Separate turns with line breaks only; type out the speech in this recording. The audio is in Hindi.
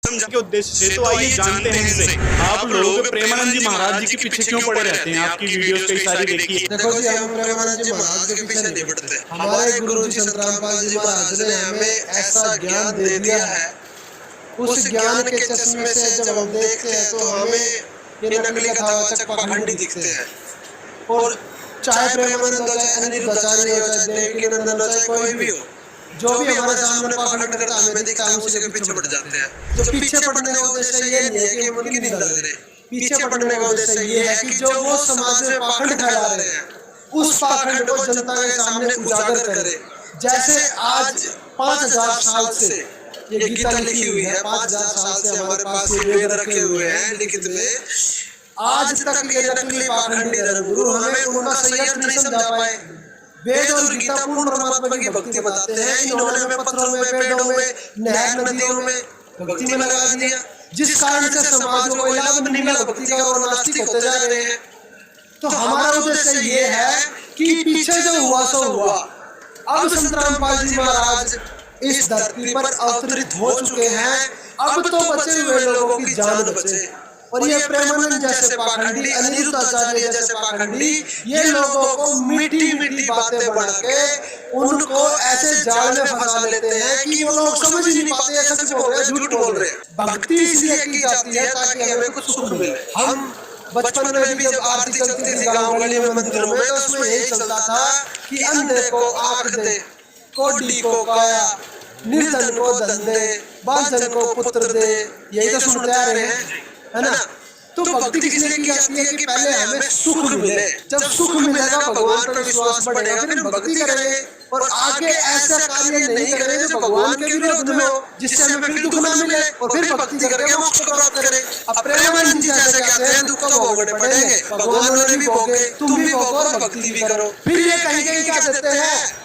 के उद्देश्य से, तो आइए जानते हैं इनसे। आप लोग प्रेमानंद जी महाराज जी के पीछे क्यों पड़े रहते हैं? आपकी वीडियोस कई सारी देखी है।
देखो जी, हम प्रेमानंद जी महाराज के पीछे नहीं पड़ते। हमारे गुरु जी संत रामपाल जी महाराज ने हमें ऐसा ज्ञान दे दिया है, उस ज्ञान के चश्मे से जब हम देखते हैं तो हमें ये नकली कथावाचक पाखंडी दिखते हैं। और चाहे प्रेमानंद हो, चाहे अनिरुद्धाचार्य हो, चाहे देवकीनंदन हो, चाहे कोई भी हो, जो भी हमारे सामने पाखंड करता हमें दिखता है, उसी के पीछे पड़ जाते हैं। जो पीछे पड़ने का उद्देश्य ये नहीं है कि हम उनकी निंदा करें, पीछे पड़ने का उद्देश्य ये है कि जो वो समाज में पाखंड फैला रहे हैं, उस पाखंड को जनता के सामने उजागर करे। जैसे आज 5000 साल से ये गीता लिखी हुई है, 5000 साल से हमारे पास ये वेद रखे हुए हैं लिखित में, आज तक ये नकली पाखंडी धर्मगुरु हमें उनका सही अर्थ नहीं समझा पाए। वेद और गीता पूर्ण परमात्मा की भक्ति बताते हैं, इन्होंने हमें पत्थरों में, पेड़ों में, नहर नदियों में भक्ति में लगा दिया, जिस कारण से समाज को लाभ नहीं मिला भक्ति का और नास्तिक होते जा रहे हैं। तो हमारा उद्देश्य ये है कि पीछे जो हुआ सो हुआ, अब संत रामपाल जी महाराज इस धरती पर अवतरित हो चुके हैं, अब तो बचे हुए लोगों की जान बचे। और ये प्रेमानंद जैसे पाखंडी, अनिरुद्धाचार्य जैसे पाखंडी, ये लोगों को मीठी मीठी बातें बढ़ा के उनको ऐसे जाल में फंसा लेते हैं कि वो लोग समझ ही नहीं पाते सच बोल रहे हैं झूठ बोल रहे हैं। भक्ति इसलिए की जाती है ताकि हमें कुछ सुख मिले। हम बचपन में भी जब आरती चलती थी गाँव गली में, मंदिरों में, तो उसमें यही चलता था कि अंधे को आंख दे, कोढ़ी को काया, निर्धन को धन दे, बांझन को पुत्र दे। यही तो सुनते आ रहे हैं, है ना। तो भक्ति किसलिए की जाती है कि पहले हमें सुख मिले, जब सुख मिलेगा भगवान पर विश्वास बढ़ेगा, फिर हम भक्ति करेंगे और आगे ऐसा कार्य नहीं करेंगे जो भगवान के विरोध में हो, जिससे हमें फिर दुख न मिले और फिर भक्ति करके मोक्ष को प्राप्त करें। अब प्रेमानंद जी जैसे कहते हैं दुख तो भोगने पड़ेंगे, भगवान ने भी भोगे, तुम भी भोगो और भक्ति भी करो। फिर ये कहीं कहीं क्या देते हैं,